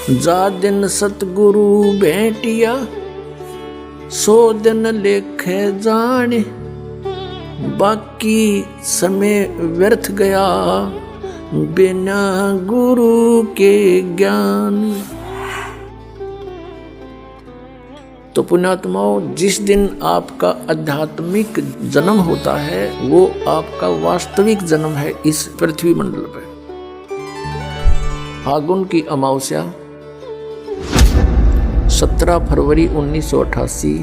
जा दिन सतगुरु भेंटिया, सो दिन लेखे जाने, बाकी समय व्यर्थ गया बिना गुरु के ज्ञान। तो पुण्यात्माओं, जिस दिन आपका आध्यात्मिक जन्म होता है वो आपका वास्तविक जन्म है इस पृथ्वी मंडल पर। फागुन की अमावस्या 17 फरवरी 1988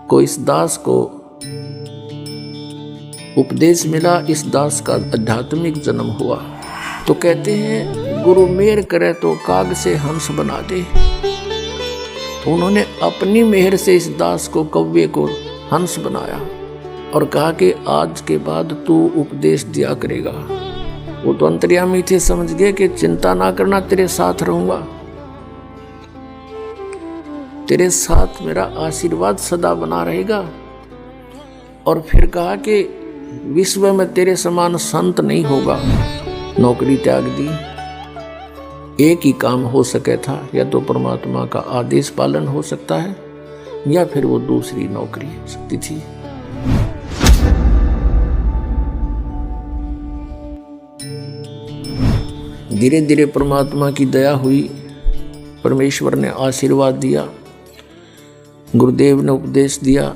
को इस दास को उपदेश मिला, इस दास का आध्यात्मिक जन्म हुआ। तो कहते हैं गुरु मेहर करे तो काग से हंस बना दे। उन्होंने अपनी मेहर से इस दास को, कव्वे को हंस बनाया और कहा कि आज के बाद तू उपदेश दिया करेगा। वो तो अंतर्यामी थे, समझ गए कि चिंता ना करना, तेरे साथ रहूंगा, तेरे साथ मेरा आशीर्वाद सदा बना रहेगा। और फिर कहा कि विश्व में तेरे समान संत नहीं होगा। नौकरी त्याग दी। एक ही काम हो सके था, या तो परमात्मा का आदेश पालन हो सकता है या फिर वो दूसरी नौकरी हो सकती थी। धीरे धीरे परमात्मा की दया हुई, परमेश्वर ने आशीर्वाद दिया, गुरुदेव ने उपदेश दिया,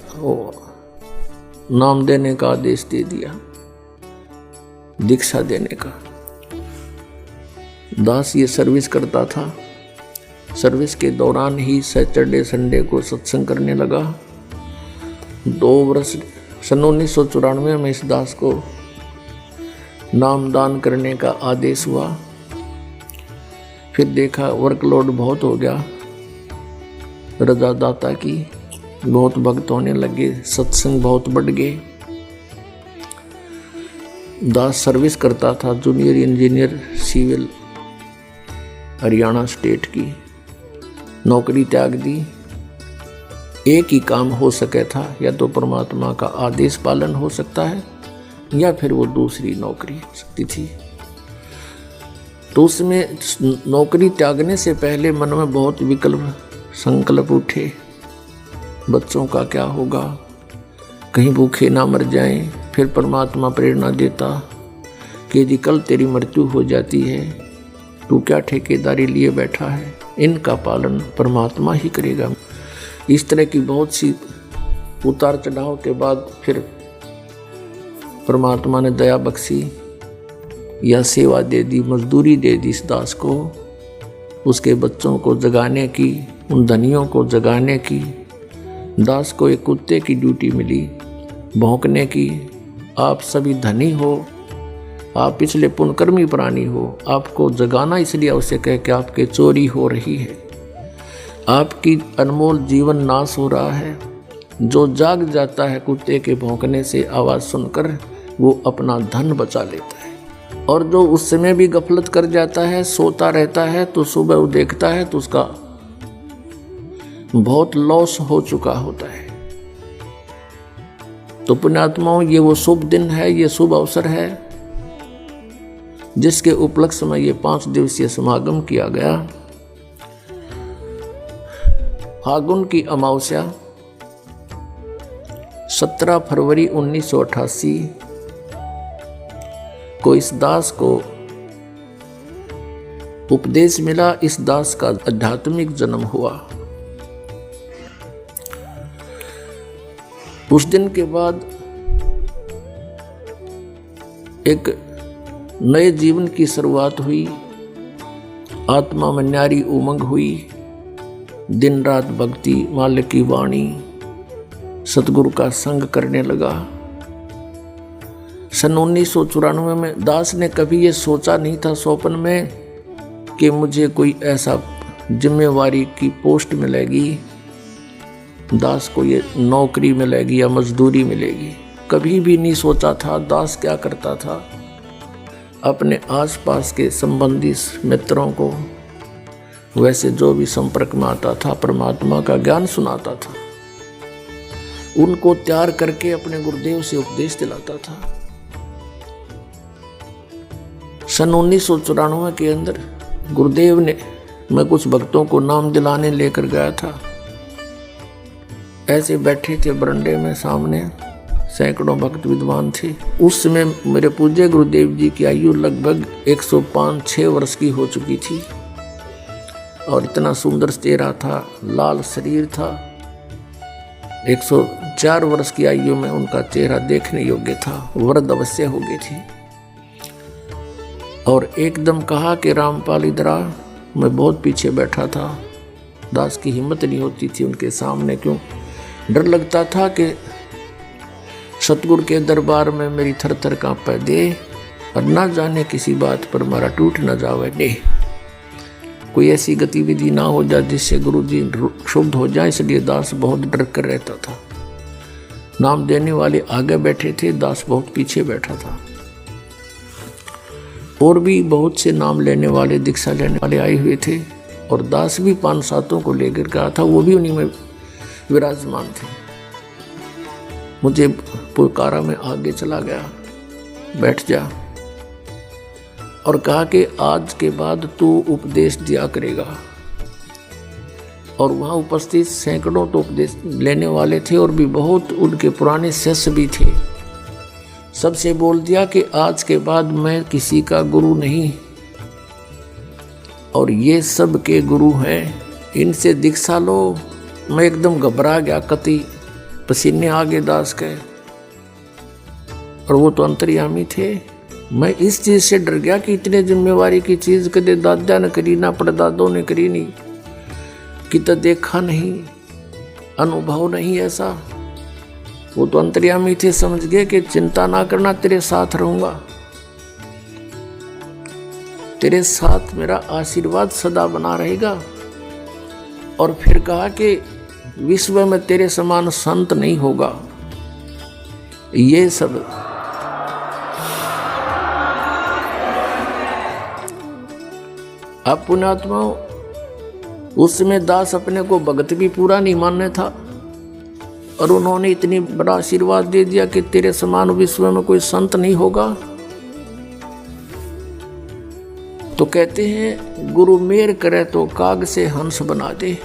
नाम देने का आदेश दे दिया, दीक्षा देने का। दास ये सर्विस करता था। सर्विस के दौरान ही सैटरडे संडे को सत्संग करने लगा। 2 वर्ष सन 1994 में इस दास को नामदान करने का आदेश हुआ। फिर देखा वर्कलोड बहुत हो गया, रजा दाता की, बहुत भक्त होने लगे, सत्संग बहुत बढ़ गए। दास सर्विस करता था, junior engineer civil, Haryana state की। नौकरी त्याग दी। एक ही काम हो सके था, या तो परमात्मा का आदेश पालन हो सकता है या फिर वो दूसरी नौकरी हो सकती थी। तो उसमें नौकरी त्यागने से पहले मन में बहुत विकल्प संकल्प उठे। बच्चों का क्या होगा, कहीं भूखे ना मर जाएं। फिर परमात्मा प्रेरणा देता कि यदि कल तेरी मृत्यु हो जाती है, तू क्या ठेकेदारी लिए बैठा है, इनका पालन परमात्मा ही करेगा। इस तरह की बहुत सी उतार चढ़ाव के बाद फिर परमात्मा ने दया बख्शी, या सेवा दे दी, मजदूरी दे दी इस दास को, उसके बच्चों को जगाने की, उन धनियों को जगाने की। दास को एक कुत्ते की ड्यूटी मिली, भौंकने की। आप सभी धनी हो, आप पिछले पुण्यकर्मी प्राणी हो, आपको जगाना इसलिए आवश्यक है कि आपके चोरी हो रही है, आपकी अनमोल जीवन नाश हो रहा है। जो जाग जाता है कुत्ते के भौंकने से आवाज़ सुनकर, वो अपना धन बचा लेता है। और जो उस समय भी गफलत कर जाता है, सोता रहता है, तो सुबह वो देखता है तो उसका बहुत लॉस हो चुका होता है। तो पुण्यात्माओं, ये वो शुभ दिन है, ये शुभ अवसर है जिसके उपलक्ष्य में ये 5 दिवसीय समागम किया गया। फागुन की अमावस्या 17 फरवरी 1988 को इस दास को उपदेश मिला, इस दास का आध्यात्मिक जन्म हुआ। उस दिन के बाद एक नए जीवन की शुरुआत हुई। आत्मा में न्यारी उमंग हुई। दिन रात भक्ति, मालिक की वाणी, सतगुरु का संग करने लगा। सन 1994 में दास ने कभी ये सोचा नहीं था स्वप्न में कि मुझे कोई ऐसा जिम्मेवारी की पोस्ट मिलेगी, दास को ये नौकरी मिलेगी या मजदूरी मिलेगी। कभी भी नहीं सोचा था। दास क्या करता था, अपने आसपास के संबंधी मित्रों को, वैसे जो भी संपर्क में आता था, परमात्मा का ज्ञान सुनाता था, उनको तैयार करके अपने गुरुदेव से उपदेश दिलाता था। सन 1994 के अंदर गुरुदेव ने मैं कुछ भक्तों को नाम दिलाने लेकर गया था। ऐसे बैठे थे बरंडे में, सामने सैकड़ों भक्त विद्वान थे। उस समय मेरे पूज्य गुरुदेव जी की आयु लगभग 105-6 वर्ष की हो चुकी थी और इतना सुंदर चेहरा था, लाल शरीर था। 104 वर्ष की आयु में उनका चेहरा देखने योग्य था, वृद्ध अवश्य हो गई थी। और एकदम कहा कि रामपाल इधर आ। मैं बहुत पीछे बैठा था, दास की हिम्मत नहीं होती थी उनके सामने, क्यों डर लगता था कि सतगुरु के दरबार में मेरी थर थर कांपे दे और ना जाने किसी बात पर मारा टूट न जावे दे, कोई ऐसी गतिविधि ना हो जाए जिससे गुरु जी क्षुब्ध हो जाए। इसलिए दास बहुत डर कर रहता था। नाम देने वाले आगे बैठे थे, दास बहुत पीछे बैठा था। और भी बहुत से नाम लेने वाले, दीक्षा लेने वाले आए हुए थे और दास भी 5-7 को लेकर गया था, वो भी उन्हीं में विराजमान थे। मुझे पुकारा में आगे चला गया, बैठ जा, और कहा कि आज के बाद तू उपदेश दिया करेगा। और वहाँ उपस्थित सैकड़ों तो उपदेश लेने वाले थे और भी बहुत उनके पुराने शिष्य भी थे। सबसे बोल दिया कि आज के बाद मैं किसी का गुरु नहीं, और ये सब के गुरु हैं, इनसे दीक्षा लो। मैं एकदम घबरा गया, कति पसीने आगे दास के, और वो तो अंतर्यामी थे। मैं इस चीज से डर गया कि इतने जिम्मेवारी की चीज कदे दादा ने करी ना परदादों ने करी नहीं, कि तो देखा नहीं, अनुभव नहीं ऐसा। वो तो अंतर्यामी थे, समझ गए कि चिंता ना करना, तेरे साथ रहूंगा, तेरे साथ मेरा आशीर्वाद सदा बना रहेगा। और फिर कहा कि विश्व में तेरे समान संत नहीं होगा। ये सब अब पुण्यात्मा, उस समय दास अपने को भगत भी पूरा नहीं मानने था और उन्होंने इतनी बड़ा आशीर्वाद दे दिया कि तेरे समान विश्व में कोई संत नहीं होगा। तो कहते हैं गुरु मेहर करे तो काग से हंस बना दे।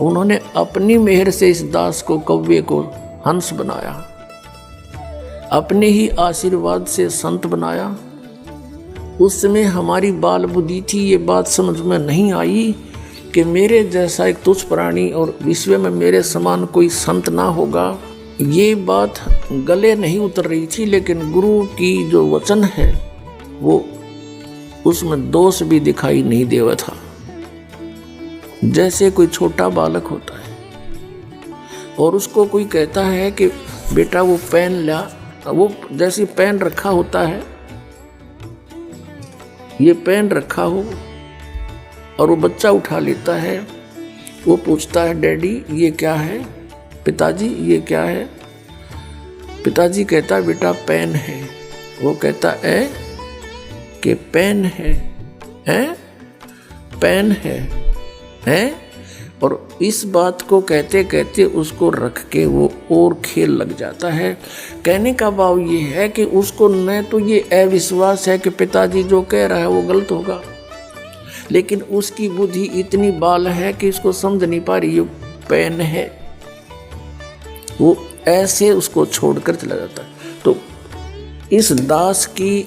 उन्होंने अपनी मेहर से इस दास को, कव्वे को हंस बनाया, अपने ही आशीर्वाद से संत बनाया। उस समय हमारी बाल बुद्धि थी, ये बात समझ में नहीं आई कि मेरे जैसा एक तुच्छ प्राणी और विश्व में मेरे समान कोई संत ना होगा। ये बात गले नहीं उतर रही थी, लेकिन गुरु की जो वचन है वो उसमें दोष भी दिखाई नहीं देवा था। जैसे कोई छोटा बालक होता है और उसको कोई कहता है कि बेटा वो पेन ला, वो जैसे पेन रखा होता है, ये पेन रखा हो और वो बच्चा उठा लेता है, वो पूछता है डैडी ये क्या है, पिताजी ये क्या है। पिताजी कहता है बेटा पेन है। वो कहता है कि पेन है, पेन है। और इस बात को कहते कहते उसको रख के वो और खेल लग जाता है। कहने का भाव ये है कि उसको न तो ये अविश्वास है कि पिताजी जो कह रहा है वो गलत होगा, लेकिन उसकी बुद्धि इतनी बाल है कि इसको समझ नहीं पा रही ये पेन है। वो ऐसे उसको छोड़कर चला जाता है। तो इस दास की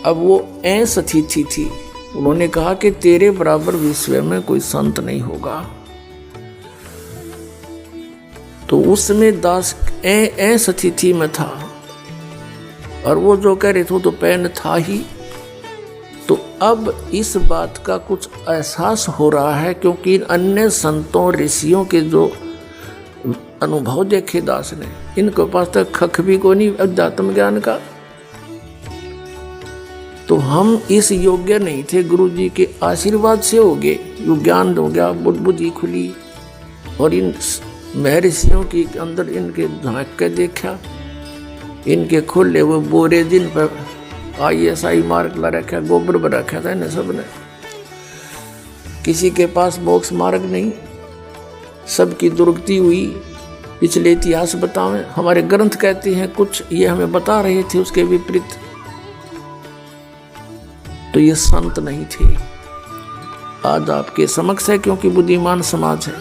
अब वो ऐसा स्थिति थी। उन्होंने कहा कि तेरे बराबर विश्व में कोई संत नहीं होगा। तो उस समय दास ऐसा स्थिति में था और वो जो कह रहे थे तो पेन था ही। तो अब इस बात का कुछ एहसास हो रहा है, क्योंकि अन्य संतों ऋषियों के जो अनुभव देखे दास ने, इनके पास तक खख भी को नहीं अध्यात्म ज्ञान का। तो हम इस योग्य नहीं थे, गुरु जी के आशीर्वाद से हो गए, यो ज्ञान हो गया, बुद्धि खुली। और इन महर्षियों के अंदर इनके झांक के देखा, इनके खुले वो बोरे जिन पर ISI मार्क ला रखा, गोबर पर रखा था इन्हें सब ने। किसी के पास मोक्ष मार्ग नहीं, सबकी दुर्गति हुई। पिछले इतिहास बतावें, हमारे ग्रंथ कहते हैं कुछ, ये हमें बता रहे थे उसके विपरीत। तो तो ये संत नहीं थे। आज आपके समक्ष है क्योंकि बुद्धिमान समाज है।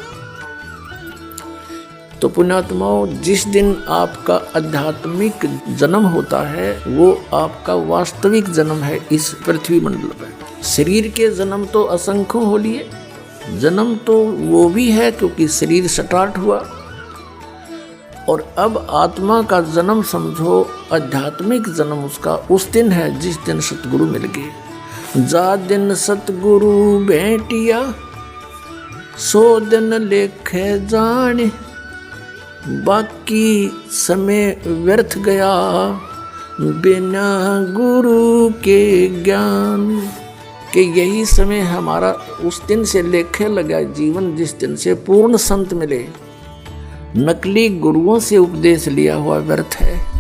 तो पुण्यात्माओं, जिस दिन आपका आध्यात्मिक जन्म होता है वो आपका वास्तविक जन्म है इस पृथ्वी मंडल पर। शरीर के जन्म तो असंख्य हो लिए, जन्म तो वो भी है क्योंकि शरीर स्टार्ट हुआ, और अब आत्मा का जन्म समझो, आध्यात्मिक जन्म उसका उस दिन है जिस दिन सतगुरु मिल गए। जा दिन सतगुरु भेंटिया सो दिन लेखे जाने, बाकी समय व्यर्थ गया बिना गुरु के ज्ञान। कि यही समय हमारा उस दिन से लेखे लगा जीवन जिस दिन से पूर्ण संत मिले। नकली गुरुओं से उपदेश लिया हुआ व्यर्थ है।